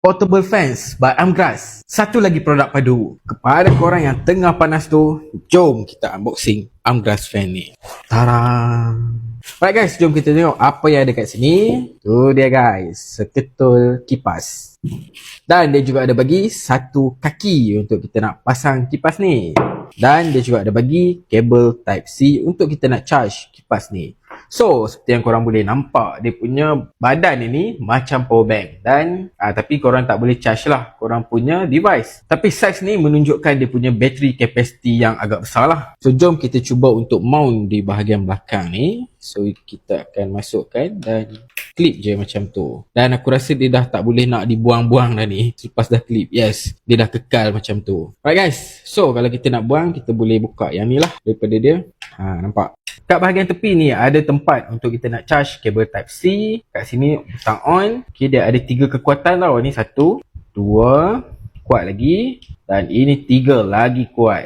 Portable fans by Amgras. Satu lagi produk padu. Kepada korang yang tengah panas tu, jom kita unboxing Amgras fan ni. Tarang. Alright guys, jom kita tengok apa yang ada kat sini. Tu dia guys, seketul kipas. Dan dia juga ada bagi satu kaki untuk kita nak pasang kipas ni. Dan dia juga ada bagi kabel type C untuk kita nak charge kipas ni. So, seperti yang korang boleh nampak, dia punya badan ini macam power bank. Dan, tapi korang tak boleh charge lah korang punya device. Tapi size ni menunjukkan dia punya battery capacity yang agak besar lah. So, jom kita cuba untuk mount di bahagian belakang ni. So, kita akan masukkan dan clip je macam tu. Dan aku rasa dia dah tak boleh nak dibuang-buang dah ni. Selepas dah clip, yes, dia dah kekal macam tu. Alright guys, so kalau kita nak buang, kita boleh buka yang ni lah daripada dia. Nampak? Kat bahagian tepi ni ada tempat untuk kita nak charge kabel type C. Kat sini butang on. Okay, dia ada 3 kekuatan tau. Ni 1, 2, kuat lagi. Dan ini 3 lagi kuat.